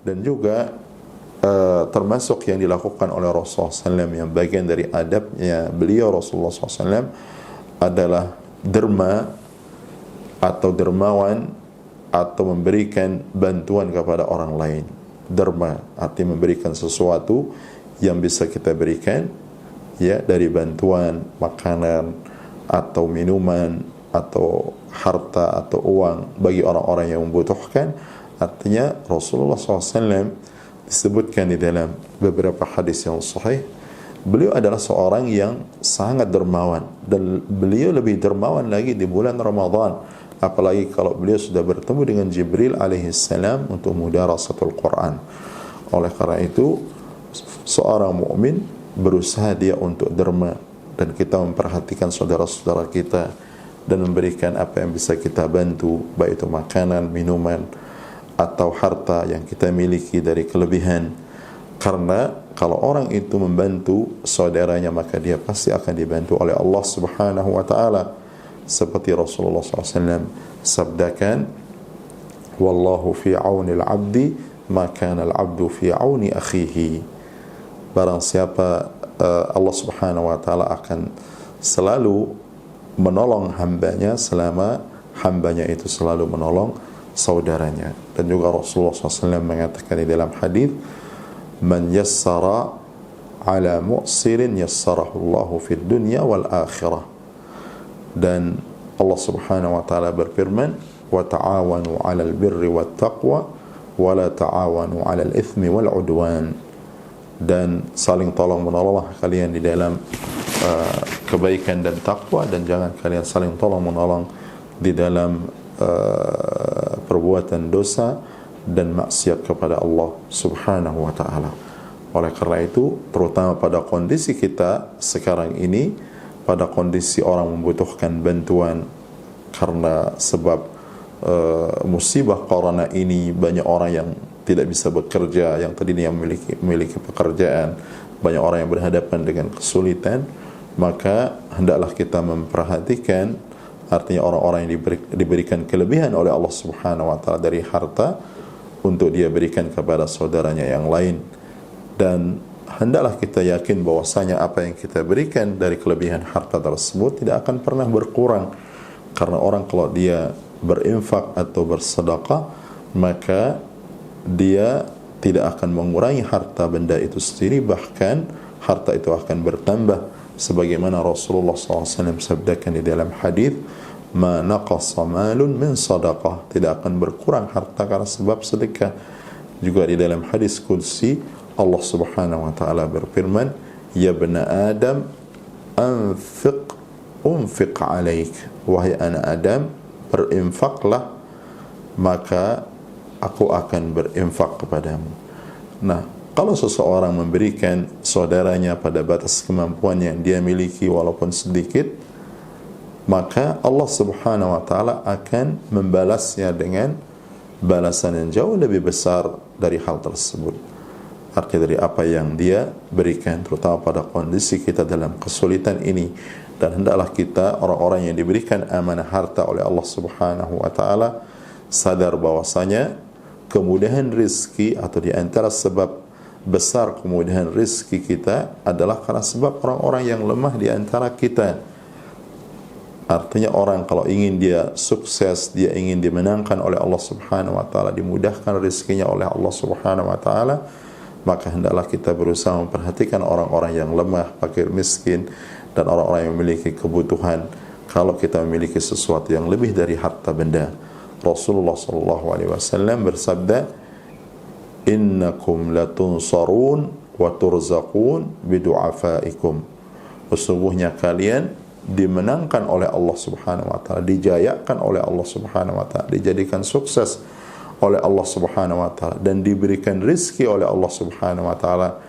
Dan juga termasuk yang dilakukan oleh Rasulullah SAW, yang bagian dari adabnya beliau Rasulullah SAW adalah derma atau dermawan, atau memberikan bantuan kepada orang lain. Derma artinya memberikan sesuatu yang bisa kita berikan, ya, dari bantuan makanan atau minuman atau harta atau uang bagi orang-orang yang membutuhkan. Artinya Rasulullah SAW disebutkan di dalam beberapa hadis yang sahih, beliau adalah seorang yang sangat dermawan, dan beliau lebih dermawan lagi di bulan Ramadan, apalagi kalau beliau sudah bertemu dengan Jibril alaihissalam untuk mudarasatul Quran. Oleh karena itu, seorang mukmin berusaha dia untuk derma, dan kita memperhatikan saudara-saudara kita dan memberikan apa yang bisa kita bantu, baik itu makanan, minuman, atau harta yang kita miliki dari kelebihan. Karena kalau orang itu membantu saudaranya, maka dia pasti akan dibantu oleh Allah Subhanahu wa taala. Seperti Rasulullah SAW sabdakan, wallahu fi auni al-abdi ma kana al-abdu fi auni akhihi. Barang siapa Allah Subhanahu wa taala akan selalu menolong hambanya selama hambanya itu selalu menolong saudaranya. Dan juga Rasulullah SAW mengatakan di dalam hadis, man yassara ala mu'sirin yassarahu Allahu fid dunya wal akhirah. Dan Allah Subhanahu wa taala berfirman, wa ta'awanu 'alal birri wat taqwa wa la ta'awanu 'alal itsmi wal 'udwan. Dan saling tolong menolonglah kalian di dalam kebaikan dan takwa, dan jangan kalian saling tolong menolong di dalam perbuatan dosa dan maksiat kepada Allah Subhanahu wa taala. Oleh karena itu, terutama pada kondisi kita sekarang ini, pada kondisi orang membutuhkan bantuan karena sebab musibah corona ini, banyak orang yang tidak bisa bekerja, yang tadinya memiliki pekerjaan, banyak orang yang berhadapan dengan kesulitan, maka hendaklah kita memperhatikan, artinya orang-orang yang diberikan kelebihan oleh Allah Subhanahu wa taala dari harta, untuk dia berikan kepada saudaranya yang lain. Dan hendaklah kita yakin bahwasanya apa yang kita berikan dari kelebihan harta tersebut tidak akan pernah berkurang. Karena orang kalau dia berinfak atau bersedekah, maka dia tidak akan mengurangi harta benda itu sendiri, bahkan harta itu akan bertambah, sebagaimana Rasulullah SAW sabdakan di dalam hadis, ma naqasa malun min sadaqah, tidak akan berkurang harta karena sebab sedekah. Juga di dalam hadis qudsi Allah Subhanahu wa taala berfirman, ya bani Adam unfiq alaik, wahai anak Adam, berinfaklah maka aku akan berinfak kepadamu. Nah, kalau seseorang memberikan saudaranya pada batas kemampuan yang dia miliki walaupun sedikit, maka Allah Subhanahu wa taala akan membalasnya dengan balasan yang jauh lebih besar dari hal tersebut. Artinya dari apa yang dia berikan, terutama pada kondisi kita dalam kesulitan ini. Dan hendaklah kita, orang-orang yang diberikan amanah harta oleh Allah Subhanahu wa taala, sadar bahwasanya kemudahan rizki, atau di antara sebab besar kemudahan rizki kita adalah karena sebab orang-orang yang lemah di antara kita. Artinya orang kalau ingin dia sukses, dia ingin dimenangkan oleh Allah Subhanahu wa taala, dimudahkan rizkinya oleh Allah Subhanahu wa taala, maka hendaklah kita berusaha memperhatikan orang-orang yang lemah, fakir, miskin, dan orang-orang yang memiliki kebutuhan. Kalau kita memiliki sesuatu yang lebih dari harta benda, Rasulullah SAW bersabda, innakum latunsarun wa turzaqun bidu'afaikum. Sesungguhnya kalian dimenangkan oleh Allah Subhanahu wa taala, dijayakan oleh Allah Subhanahu wa taala, dijadikan sukses oleh Allah Subhanahu wa taala, dan diberikan rizki oleh Allah Subhanahu wa taala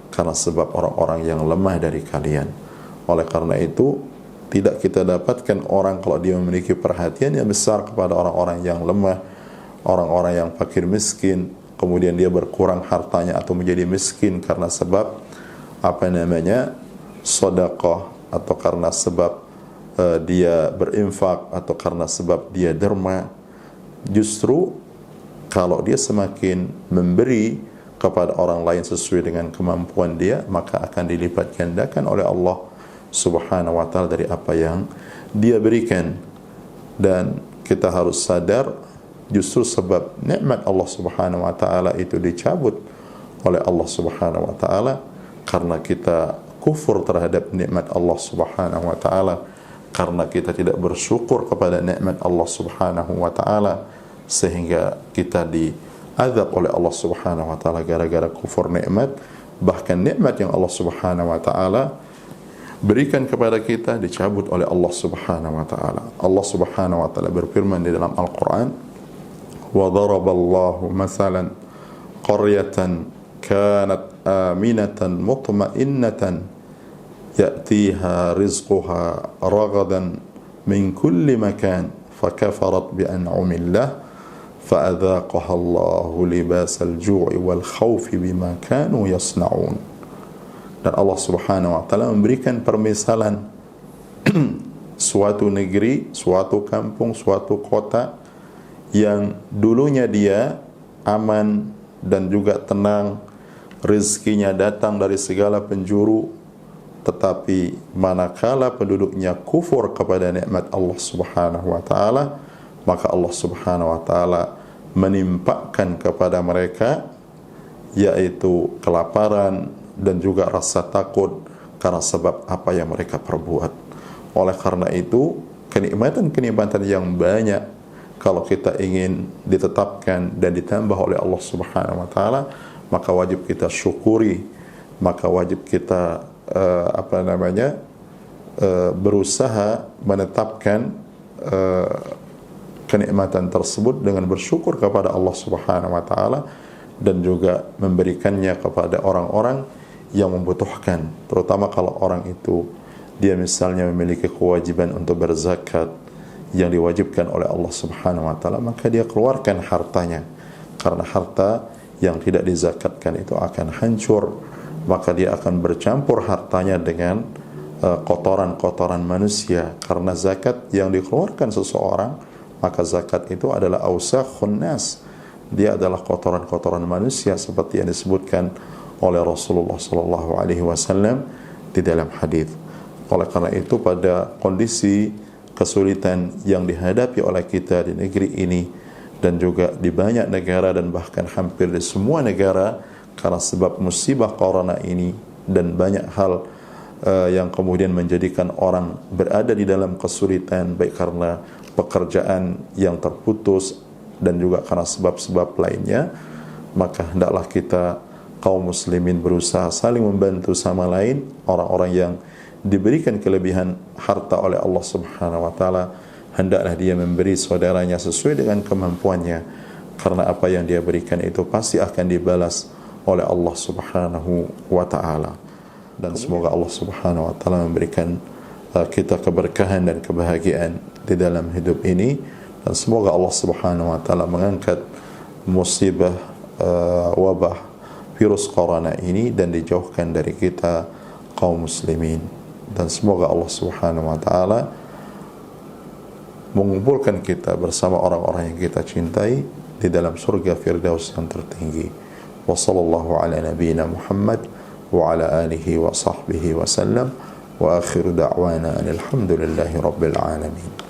karena sebab orang-orang yang lemah dari kalian. Oleh karena itu, tidak kita dapatkan orang kalau dia memiliki perhatian yang besar kepada orang-orang yang lemah, orang-orang yang fakir miskin, kemudian dia berkurang hartanya atau menjadi miskin karena sebab sedekah, atau karena sebab dia berinfak, atau karena sebab dia derma. Justru kalau dia semakin memberi kepada orang lain sesuai dengan kemampuan dia, maka akan dilipat gandakan oleh Allah Subhanahu wa ta'ala dari apa yang dia berikan. Dan kita harus sadar justru sebab nikmat Allah Subhanahu wa ta'ala itu dicabut oleh Allah Subhanahu wa ta'ala karena kita kufur terhadap nikmat Allah Subhanahu wa ta'ala, karena kita tidak bersyukur kepada nikmat Allah Subhanahu wa ta'ala, sehingga kita diazab oleh Allah Subhanahu wa ta'ala gara-gara kufur nikmat. Bahkan nikmat yang Allah Subhanahu wa ta'ala berikan kepada kita dicabut oleh Allah Subhanahu wa ta'ala. Allah Subhanahu wa ta'ala berfirman di dalam Al-Quran, wa daraballahu masalan qaryatan kanat aminatan mutma'innatan ya'tiha rizquha ragadan min kulli makan fakafarat bi an'amillah fa'adhaqaha Allahu libasal ju'i wal khawfi bima kanu yasna'un. Dan Allah Subhanahu wa ta'ala memberikan permisalan suatu negeri, suatu kampung, suatu kota yang dulunya dia aman dan juga tenang, rezekinya datang dari segala penjuru, tetapi manakala penduduknya kufur kepada nikmat Allah Subhanahu wa ta'ala, maka Allah Subhanahu wa ta'ala menimpakan kepada mereka yaitu kelaparan dan juga rasa takut karena sebab apa yang mereka perbuat. Oleh karena itu, kenikmatan-kenikmatan yang banyak kalau kita ingin ditetapkan dan ditambah oleh Allah Subhanahu wa ta'ala, maka wajib kita syukuri, maka wajib kita berusaha menetapkan kenikmatan tersebut dengan bersyukur kepada Allah Subhanahu wa ta'ala dan juga memberikannya kepada orang-orang yang membutuhkan, terutama kalau orang itu dia misalnya memiliki kewajiban untuk berzakat yang diwajibkan oleh Allah Subhanahu wa ta'ala, maka dia keluarkan hartanya, karena harta yang tidak dizakatkan itu akan hancur, maka dia akan bercampur hartanya dengan kotoran-kotoran manusia, karena zakat yang dikeluarkan seseorang, maka zakat itu adalah ausakhun nas, dia adalah kotoran-kotoran manusia seperti yang disebutkan oleh Rasulullah sallallahu alaihi wasallam di dalam hadis. Oleh karena itu, pada kondisi kesulitan yang dihadapi oleh kita di negeri ini dan juga di banyak negara dan bahkan hampir di semua negara karena sebab musibah corona ini dan banyak hal yang kemudian menjadikan orang berada di dalam kesulitan, baik karena pekerjaan yang terputus dan juga karena sebab-sebab lainnya, maka hendaklah kita kaum muslimin berusaha saling membantu sama lain. Orang-orang yang diberikan kelebihan harta oleh Allah Subhanahu wa ta'ala, hendaklah dia memberi saudaranya sesuai dengan kemampuannya, karena apa yang dia berikan itu pasti akan dibalas oleh Allah Subhanahu wa ta'ala. Dan semoga Allah Subhanahu wa ta'ala memberikan kita keberkahan dan kebahagiaan di dalam hidup ini, dan semoga Allah Subhanahu wa ta'ala mengangkat musibah wabah virus corona ini dan dijauhkan dari kita kaum muslimin. Dan semoga Allah Subhanahu wa ta'ala mengumpulkan kita bersama orang-orang yang kita cintai di dalam surga Firdaus yang tertinggi. Wa sallallahu ala nabiyyina Muhammad wa ala alihi wa sahbihi wa sallam, wa akhiru da'wana alhamdulillahi rabbil alamin.